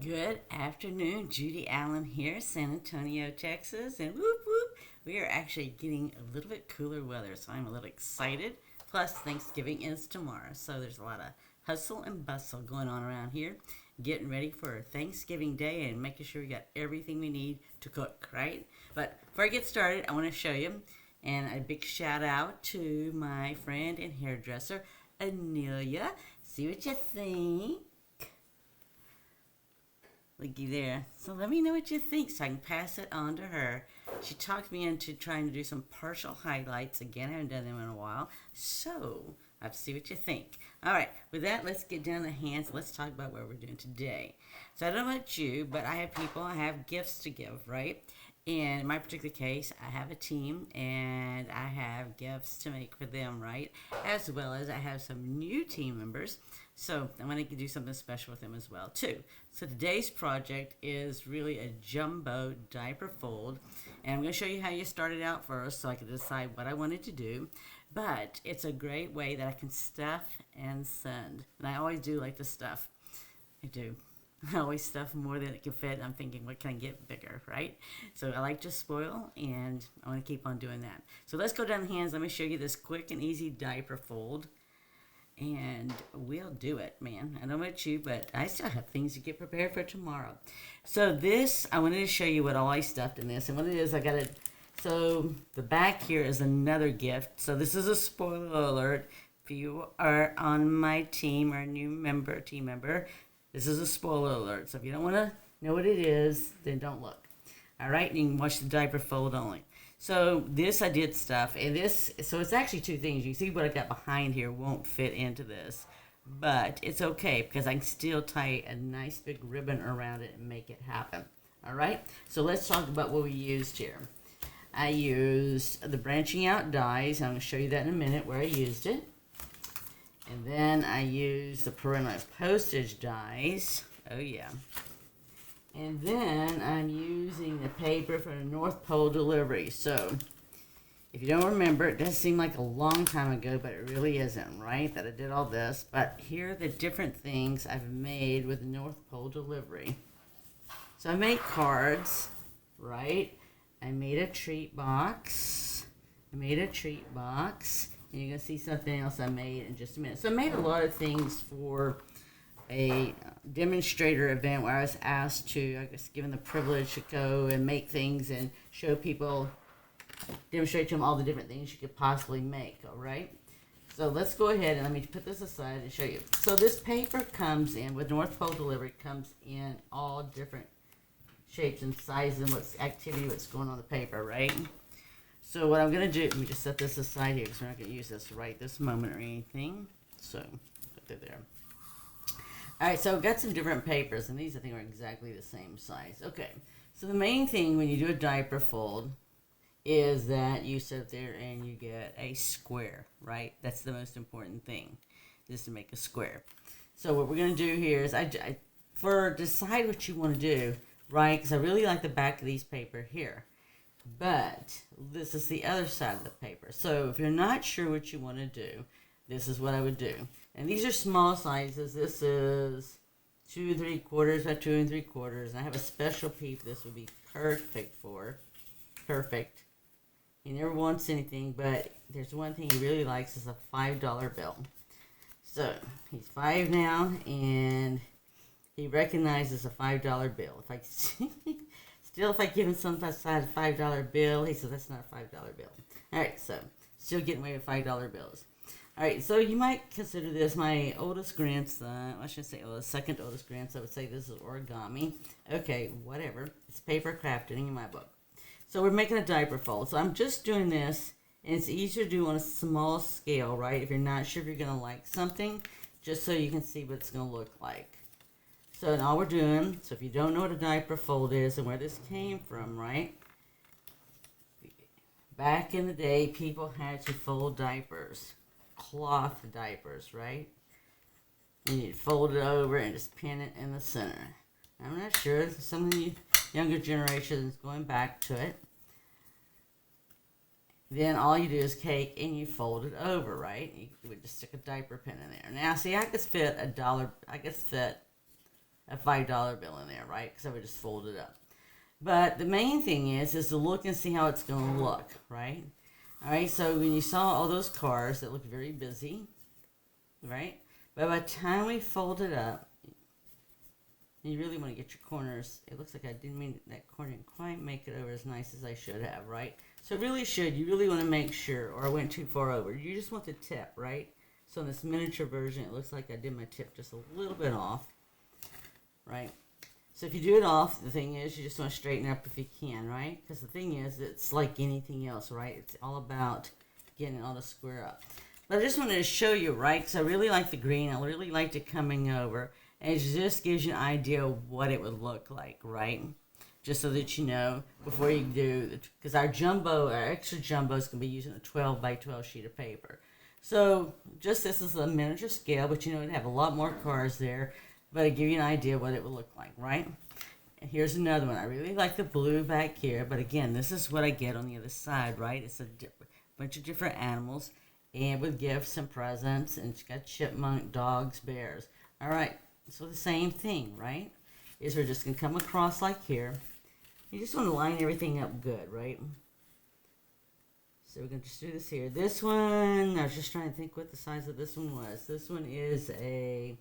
Good afternoon, Judy Allen here, San Antonio, Texas, and whoop whoop, we are actually getting a little bit cooler weather, so I'm a little excited. Plus, Thanksgiving is tomorrow, so there's a lot of hustle and bustle going on around here, getting ready for Thanksgiving Day and making sure we got everything we need to cook, right? But before I get started, I want to show you, and a big shout out to my friend and hairdresser, Anelia. See what you think. Looky there. So let me know what you think so I can pass it on to her. She talked me into trying to do some partial highlights. Again, I haven't done them in a while. So I have to see what you think. All right, with that, let's get down to hands. Let's talk about what we're doing today. So I don't know about you, but I have people, I have gifts to give, right? And in my particular case, I have a team and I have gifts to make for them, right? As well as I have some new team members. So I'm going to do something special with them as well, too. So today's project is really a jumbo diaper fold. And I'm going to show you how you start it out first so I can decide what I wanted to do. But it's a great way that I can stuff and send. And I always do like to stuff. I do. I always stuff more than it can fit. I'm thinking, what can I get bigger, right? So I like to spoil, and I want to keep on doing that. So let's go down the hands. Let me show you this quick and easy diaper fold. And we'll do it, man. I don't know about you, but I still have things to get prepared for tomorrow. So this, I wanted to show you what all I stuffed in this. And what it is, I got it. So the back here is another gift. So this is a spoiler alert. If you are on my team or a new team member, this is a spoiler alert. So if you don't want to know what it is, then don't look. All right, you can watch the diaper fold only. So this I did stuff, and so it's actually two things. You see what I got behind here won't fit into this, but it's okay because I can still tie a nice big ribbon around it and make it happen. All right, so let's talk about what we used here. I used the branching out dies. I'm going to show you that in a minute where I used it. And then I used the parental postage dies. Oh yeah. And then I'm using the paper for the North Pole delivery. So, if you don't remember, it does seem like a long time ago, but it really isn't, right? That I did all this. But here are the different things I've made with the North Pole delivery. So I made cards, right? I made a treat box. And you're going to see something else I made in just a minute. So I made a lot of things for a demonstrator event where I was asked to, I guess, given the privilege to go and make things and show people, demonstrate to them all the different things you could possibly make, all right? So let's go ahead and let me put this aside and show you. So this paper comes in, with North Pole delivery, comes in all different shapes and sizes and what's going on the paper, right? So what I'm going to do, let me just set this aside here because we're not going to use this right this moment or anything. So put that there. All right, so I've got some different papers, and these I think are exactly the same size. Okay, so the main thing when you do a diaper fold is that you sit there and you get a square, right? That's the most important thing, is to make a square. So what we're going to do here is, decide what you want to do, right? Because I really like the back of these paper here. But this is the other side of the paper. So if you're not sure what you want to do, this is what I would do. And these are small sizes. This is 2 3/4 by 2 3/4. And I have a special piece this would be perfect for. Perfect. He never wants anything, but there's one thing he really likes is a $5 bill. So he's 5 now, and he recognizes a $5 bill. If I give him some side $5 bill, he says that's not a $5 bill. All right, so still getting away with $5 bills. All right, so you might consider this my oldest grandson. I shouldn't say oldest, second oldest grandson. I would say this is origami. Okay, whatever. It's paper crafting in my book. So we're making a diaper fold. So I'm just doing this, and it's easier to do on a small scale, right? If you're not sure if you're going to like something, just so you can see what it's going to look like. So and all we're doing, so if you don't know what a diaper fold is and where this came from, right? Back in the day, people had to fold diapers. Cloth diapers, right? You need to fold it over and just pin it in the center. I'm not sure. Some of the younger generations going back to it. Then all you do is cake and you fold it over, right? You would just stick a diaper pin in there. Now, see, I could fit a $5 bill in there, right? Because I would just fold it up. But the main thing is to look and see how it's going to look, right? All right, so when you saw all those cars that looked very busy, right? But by the time we fold it up, you really want to get your corners. It looks like I didn't mean that corner didn't quite make it over as nice as I should have, right? So it really should. You really want to make sure, or I went too far over. You just want the tip, right? So in this miniature version, it looks like I did my tip just a little bit off, right? So if you do it off, the thing is, you just want to straighten it up if you can, right? Because the thing is, it's like anything else, right? It's all about getting it all to square up. But I just wanted to show you, right? Because I really like the green. I really liked it coming over. And it just gives you an idea of what it would look like, right? Just so that you know before you do, because our extra jumbos can be using a 12 by 12 sheet of paper. So just this is a miniature scale, but you know, it'd have a lot more cars there, but it'd give you an idea what it would look like, right? And here's another one. I really like the blue back here, but again, this is what I get on the other side, right? It's a bunch of different animals, and with gifts and presents, and it's got chipmunk, dogs, bears. All right, so the same thing, right? Is we're just going to come across like here. You just want to line everything up good, right? So we're going to just do this here. This one, I was just trying to think what the size of this one was. This one is a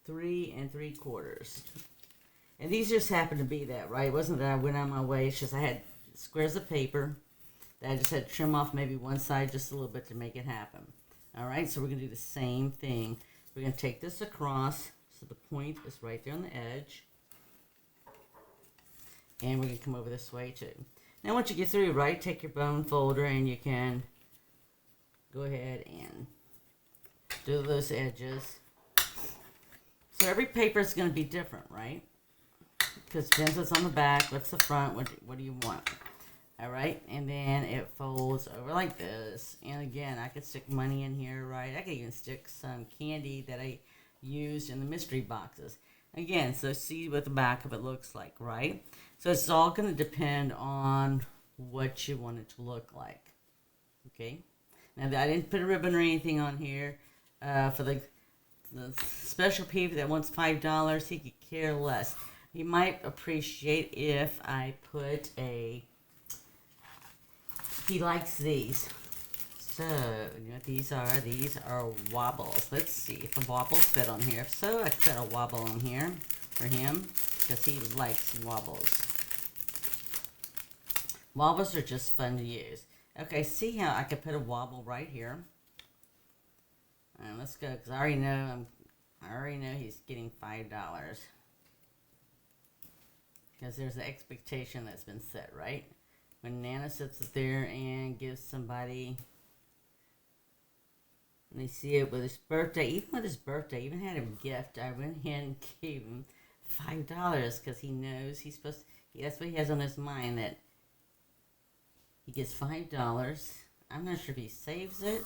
3 3/4. And these just happen to be that, right? It wasn't that I went on my way. It's just I had squares of paper that I just had to trim off maybe one side just a little bit to make it happen. All right, so we're going to do the same thing. We're going to take this across, so the point is right there on the edge. And we're going to come over this way too. Now once you get through, right, take your bone folder and you can go ahead and do those edges. So every paper is going to be different, right? Because it depends what's on the back, what's the front, what do you want. All right, and then it folds over like this. And again, I could stick money in here, right? I could even stick some candy that I used in the mystery boxes. Again, so see what the back of it looks like, right? So it's all going to depend on what you want it to look like. Okay? Now, I didn't put a ribbon or anything on here. For the special people that wants $5, he could care less. He might appreciate if I put a... He likes these. So, you know what these are? These are wobbles. Let's see if the wobbles fit on here. If so, I put a wobble on here for him because he likes wobbles. Wobbles are just fun to use. Okay, see how I could put a wobble right here. And let's go because I already know he's getting $5 because there's an expectation that's been set, right? When Nana sits there and gives somebody, and they see it with his birthday, even had him a gift, I went ahead and gave him $5 because he knows he's supposed to, that's what he has on his mind, that he gets $5. I'm not sure if he saves it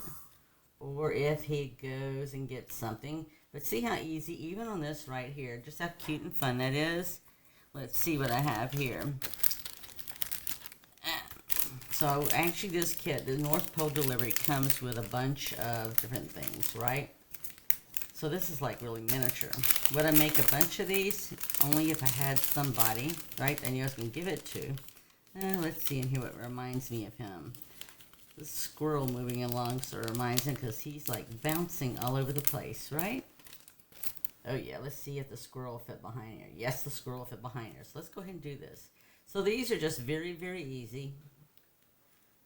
or if he goes and gets something, but see how easy, even on this right here, just how cute and fun that is. Let's see what I have here. So actually this kit, the North Pole delivery, comes with a bunch of different things, right? So this is like really miniature. Would I make a bunch of these? Only if I had somebody, right? I knew I was going to give it to. Let's see in here what reminds me of him. The squirrel moving along sort of reminds him because he's like bouncing all over the place, right? Oh yeah, let's see if the squirrel fit behind here. Yes, the squirrel fit behind here. So let's go ahead and do this. So these are just very, very easy.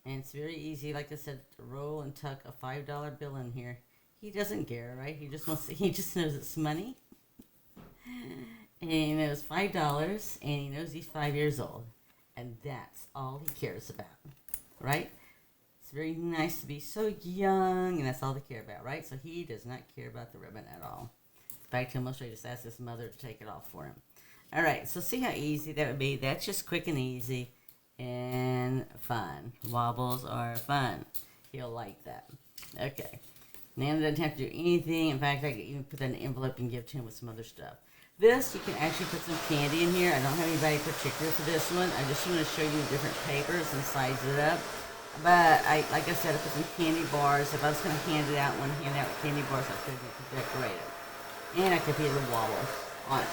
And it's very easy, like I said, to roll and tuck a $5 bill in here. He doesn't care, right? He just wants to, he just knows it's money. And he knows $5, and he knows he's 5 years old. And that's all he cares about, right? It's very nice to be so young, and that's all they care about, right? So he does not care about the ribbon at all. In fact, he'll mostly just ask his mother to take it off for him. All right, so see how easy that would be? That's just quick and easy and fun. Wobbles are fun. He'll like that. Okay. Nana doesn't have to do anything. In fact, I could even put that in an envelope and give to him with some other stuff. This, you can actually put some candy in here. I don't have anybody particular for this one. I just want to show you different papers and size it up. But, like I said, I put some candy bars. If I was going to hand out candy bars, I could decorate it. And I could feel the wobble on it.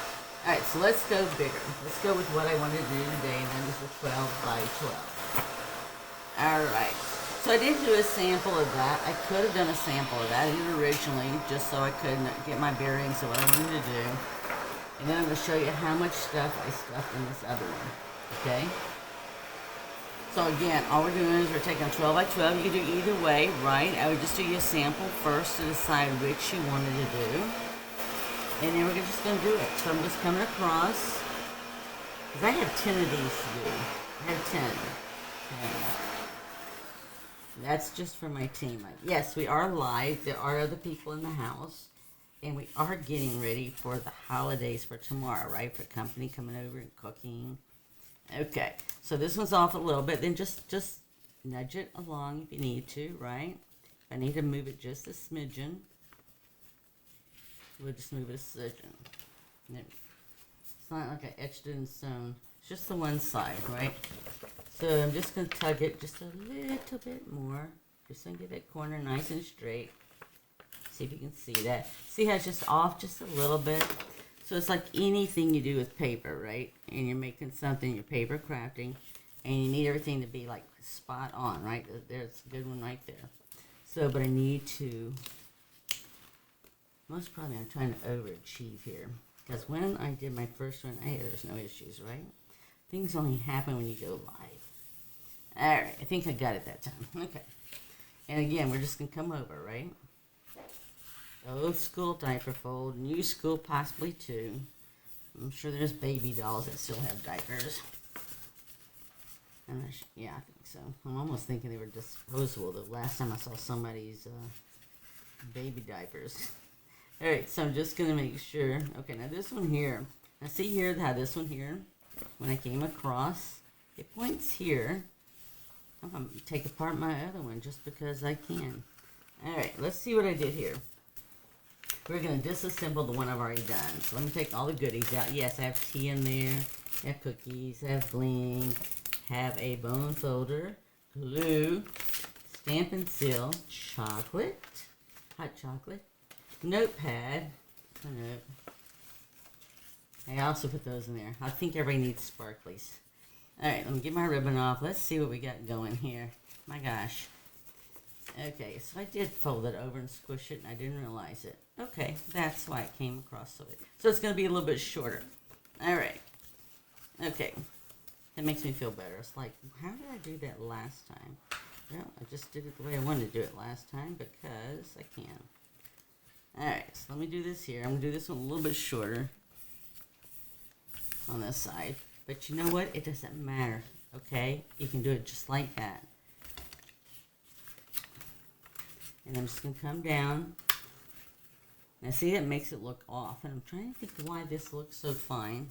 Alright, so let's go bigger. Let's go with what I wanted to do today, and then this is 12 by 12. Alright, so I did do a sample of that. I could have done a sample of that originally, just so I could get my bearings of what I wanted to do. And then I'm going to show you how much stuff I stuffed in this other one. Okay? So again, all we're doing is we're taking 12 by 12. You can do either way, right? I would just do you a sample first to decide which you wanted to do. And then we're just going to do it. So I'm just coming across. Because I have 10 of these to do. I have 10. That's just for my team. Yes, we are live. There are other people in the house. And we are getting ready for the holidays for tomorrow, right? For company coming over and cooking. Okay, so this one's off a little bit. Then just nudge it along if you need to, right? If I need to move it just a smidgen, we'll just move it a smidgen. It's not like I etched it in stone. It's just the one side, right? So I'm just going to tug it just a little bit more. Just to get that corner nice and straight. See if you can see that. See how it's just off just a little bit? So it's like anything you do with paper, right? And you're making something, you're paper crafting, and you need everything to be like spot on, right? There's a good one right there. So, but I need to, most probably I'm trying to overachieve here. Because when I did my first one, there's no issues, right? Things only happen when you go live. Alright, I think I got it that time. Okay. And again, we're just going to come over, right? Old school diaper fold, new school possibly too. I'm sure there's baby dolls that still have diapers. Yeah, I think so. I'm almost thinking they were disposable the last time I saw somebody's baby diapers. Alright, so I'm just going to make sure. Okay, now this one here. Now see here how this one here, when I came across, it points here. I'm going to take apart my other one just because I can. Alright, let's see what I did here. We're going to disassemble the one I've already done. So let me take all the goodies out. Yes, I have tea in there. I have cookies. I have bling. Have a bone folder. Glue. Stampin' seal. Chocolate. Hot chocolate. Notepad. Nope. I also put those in there. I think everybody needs sparklies. Alright, let me get my ribbon off. Let's see what we got going here. My gosh. Okay, so I did fold it over and squish it, and I didn't realize it. Okay, that's why it came across so big. So it's going to be a little bit shorter. All right. Okay. That makes me feel better. It's like, how did I do that last time? Well, I just did it the way I wanted to do it last time because I can. All right, so let me do this here. I'm going to do this one a little bit shorter on this side. But you know what? It doesn't matter, okay? You can do it just like that. And I'm just going to come down. Now see, that makes it look off. And I'm trying to think why this looks so fine.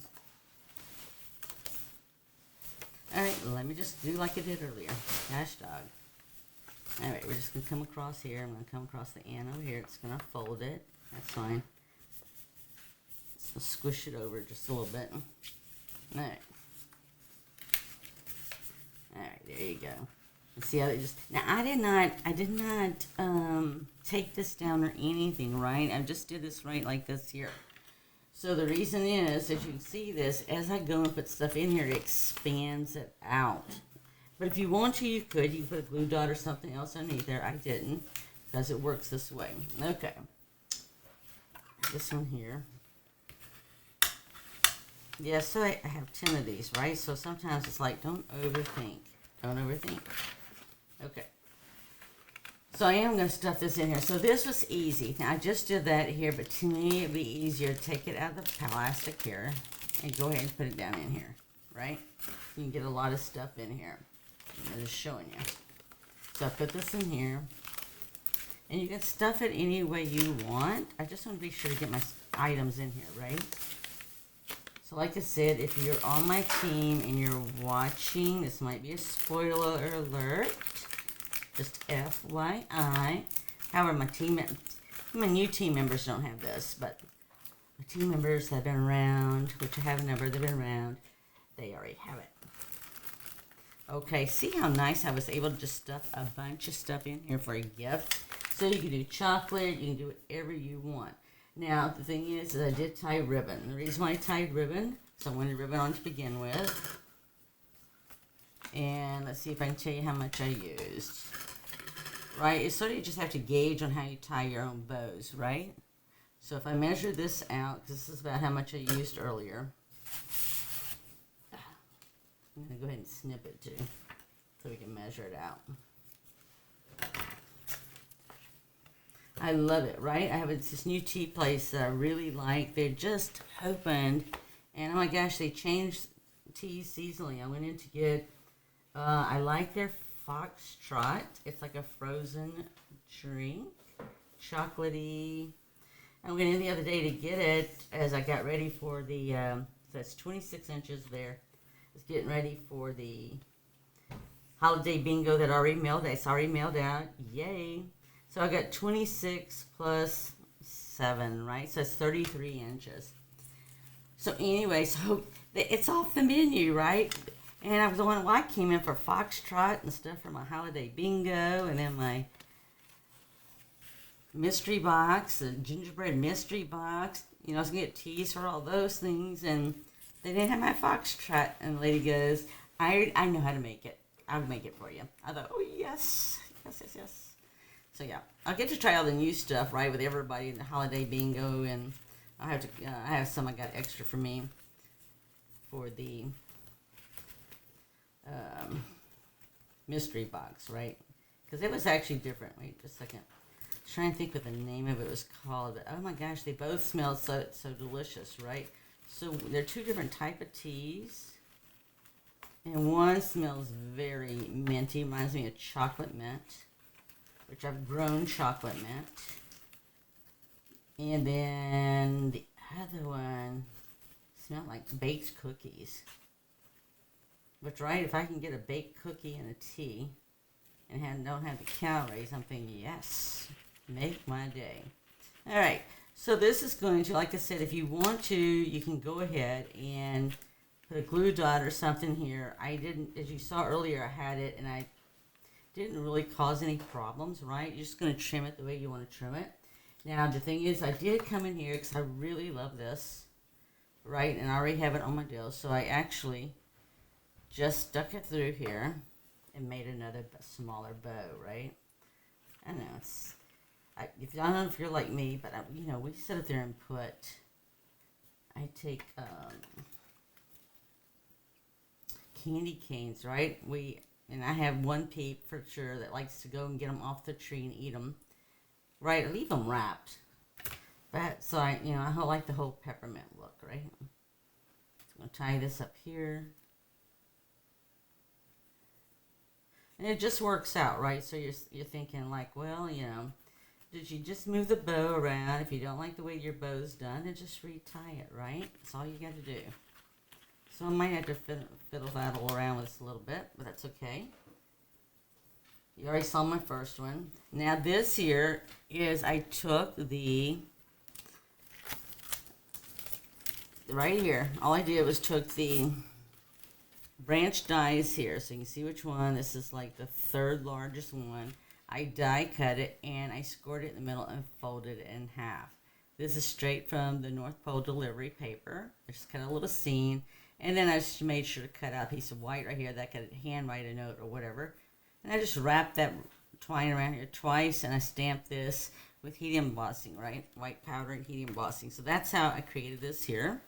Alright, let me just do like I did earlier. Gosh dog. Alright, we're just going to come across here. I'm going to come across the end over here. It's going to fold it. That's fine. So squish it over just a little bit. Alright. Alright, there you go. See how they just, now I did not take this down or anything, right? I just did this right like this here. So the reason is, as you can see this, as I go and put stuff in here, it expands it out. But if you want to, you could. You can put a glue dot or something else underneath there. I didn't, because it works this way. Okay. This one here. Yeah, so I have 10 of these, right? So sometimes it's like, don't overthink. Don't overthink. Okay. So I am going to stuff this in here. So this was easy. Now I just did that here, but to me it'd be easier to take it out of the plastic here and go ahead and put it down in here, right? You can get a lot of stuff in here. I'm just showing you. So I put this in here. And you can stuff it any way you want. I just want to be sure to get my items in here, right? So like I said, if you're on my team and you're watching, this might be a spoiler alert. Just FYI. However, my new team members don't have this, but my team members that have been around, which I have a number, they've been around, they already have it. Okay, see how nice I was able to just stuff a bunch of stuff in here for a gift? So you can do chocolate, you can do whatever you want. Now, the thing is that I did tie ribbon. The reason why I tied ribbon, so I wanted ribbon on to begin with. And let's see if I can tell you how much I used. Right, it's sort of you just have to gauge on how you tie your own bows, right? So if I measure this out, because this is about how much I used earlier. I'm going to go ahead and snip it too, so we can measure it out. I love it, right? I have this new tea place that I really like. They're just opened, and oh my gosh, they changed teas seasonally. I went in to get, I like their Foxtrot. It's like a frozen drink, chocolatey. I went in the other day to get it as I got ready for the, so that's 26 inches there. I was getting ready for the holiday bingo that already mailed. It's already mailed out. Yay. So I got 26 plus 7, right? So it's 33 inches. So anyway, so it's off the menu, right? And I was wondering why I came in for Foxtrot and stuff for my holiday bingo, and then my mystery box, the gingerbread mystery box. You know, I was going to get teas for all those things, and they didn't have my Foxtrot. And the lady goes, I know how to make it. I'll make it for you. I thought, oh, yes. Yes. So, yeah, I'll get to try all the new stuff, right, with everybody in the holiday bingo, and I have some I got extra for me for the mystery box, right? Because it was actually different. Wait just a second. I was trying to think what the name of it was called. Oh my gosh, they both smell so delicious, right? So they're two different type of teas, and one smells very minty. Reminds me of chocolate mint, which I've grown chocolate mint. And then the other one smelled like baked cookies. Which, right, if I can get a baked cookie and a tea and don't have the calories, I'm thinking, yes, make my day. All right, so this is going to, like I said, if you want to, you can go ahead and put a glue dot or something here. I didn't, as you saw earlier, I had it, and I didn't really cause any problems, right? You're just going to trim it the way you want to trim it. Now, the thing is, I did come in here because I really love this, right? And I already have it on my deal, so I actually just stuck it through here and made another smaller bow, right? I know I don't know if you're like me, but you know, we sit there and put. I take candy canes, right? And I have one peep for sure that likes to go and get them off the tree and eat them, right? I leave them wrapped, but so I like the whole peppermint look, right? So I'm gonna tie this up here. And it just works out, right? So you're thinking like, well, you know, did you just move the bow around? If you don't like the way your bow's done, then just retie it, right? That's all you got to do. So I might have to fiddle faddle around with this a little bit, but that's okay. You already saw my first one. Now this here is I took right here, all I did was took the branch dies here, so you can see which one. This is like the third largest one. I die cut it and I scored it in the middle and folded it in half. This is straight from the North Pole delivery paper. I just cut a little scene, and then I just made sure to cut out a piece of white right here that I could handwrite a note or whatever. And I just wrapped that twine around here twice, and I stamped this with heat embossing, right? White powder and heat embossing. So that's how I created this here.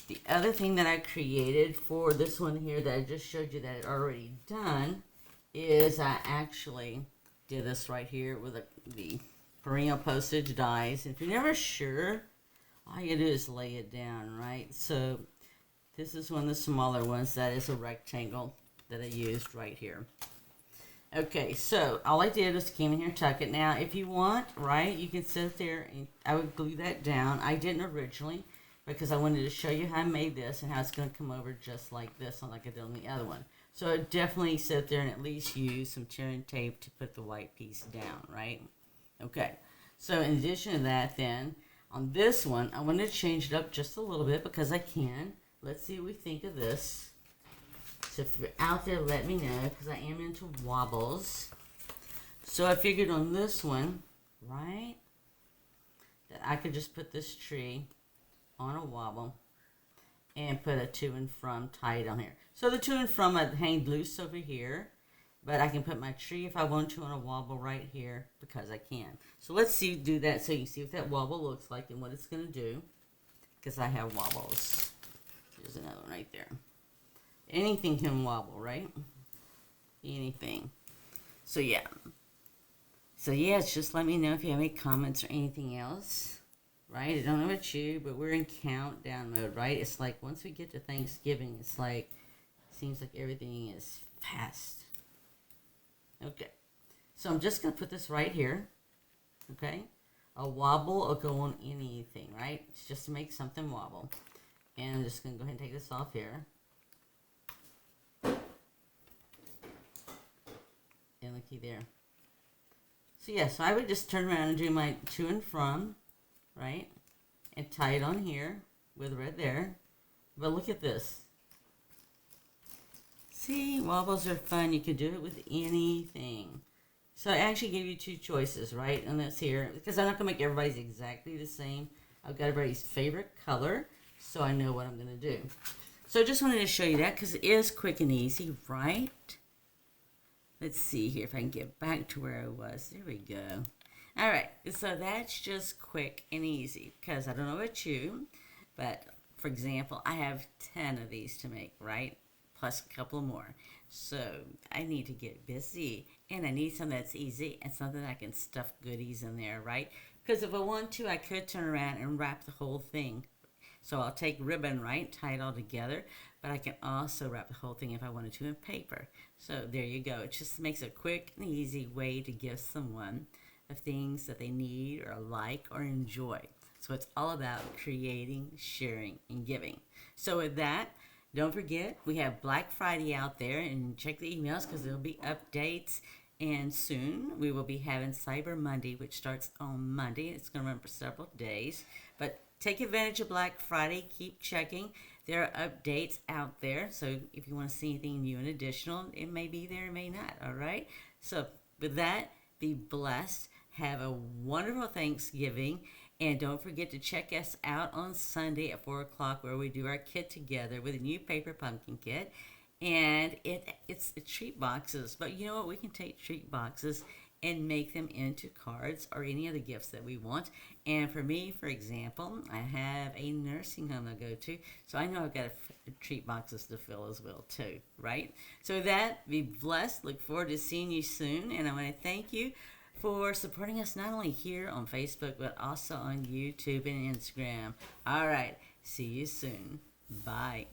The other thing that I created for this one here that I just showed you that I'd already done is I actually did this right here with the perennial postage dies. If you're never sure, all you do is lay it down, right? So this is one of the smaller ones. That is a rectangle that I used right here. Okay, so all I did was came in here and tuck it. Now, if you want, right, you can sit there and I would glue that down. I didn't originally, because I wanted to show you how I made this and how it's going to come over just like this, like I did on the other one. So I definitely sit there and at least use some tearing tape to put the white piece down, right? Okay, so in addition to that then, on this one, I wanted to change it up just a little bit because I can. Let's see what we think of this. So if you're out there, let me know, because I am into wobbles. So I figured on this one, right? that I could just put this tree on a wobble and put a to and from tied on here. So the to and from I hang loose over here, but I can put my tree if I want to on a wobble right here because I can. So let's do that so you can see what that wobble looks like and what it's going to do, because I have wobbles. There's another one right there. Anything can wobble, right? Anything. So yeah. It's just let me know if you have any comments or anything else, right? I don't know about you, but we're in countdown mode, right? It's like once we get to Thanksgiving, it's like, seems like everything is fast. Okay. So I'm just going to put this right here, okay? A wobble will go on anything, right? It's just to make something wobble. And I'm just going to go ahead and take this off here. And looky there. So I would just turn around and do my to and from, right? And tie it on here with red there. But look at this. See, wobbles are fun. You can do it with anything. So I actually gave you two choices, right? And that's here. Because I'm not going to make everybody's exactly the same. I've got everybody's favorite color, so I know what I'm going to do. So I just wanted to show you that because it is quick and easy, right? Let's see here if I can get back to where I was. There we go. All right, so that's just quick and easy because I don't know about you, but for example, I have 10 of these to make, right? Plus a couple more. So I need to get busy and I need something that's easy and something I can stuff goodies in there, right? Because if I want to, I could turn around and wrap the whole thing. So I'll take ribbon, right, tie it all together, but I can also wrap the whole thing if I wanted to in paper. So there you go. It just makes a quick and easy way to give someone the things that they need or like or enjoy. So it's all about creating, sharing, and giving. So with that, don't forget, we have Black Friday out there, and check the emails because there'll be updates. And soon we will be having Cyber Monday, which starts on Monday. It's going to run for several days. But take advantage of Black Friday. Keep checking. There are updates out there. So if you want to see anything new and additional, it may be there, it may not. All right? So with that, be blessed. Have a wonderful Thanksgiving. And don't forget to check us out on Sunday at 4 o'clock where we do our kit together with a new paper pumpkin kit. And it's treat boxes. But you know what? We can take treat boxes and make them into cards or any other gifts that we want. And for me, for example, I have a nursing home I go to. So I know I've got treat boxes to fill as well too, right? So with that, be blessed. Look forward to seeing you soon. And I want to thank you for supporting us not only here on Facebook, but also on YouTube and Instagram. All right. See you soon. Bye.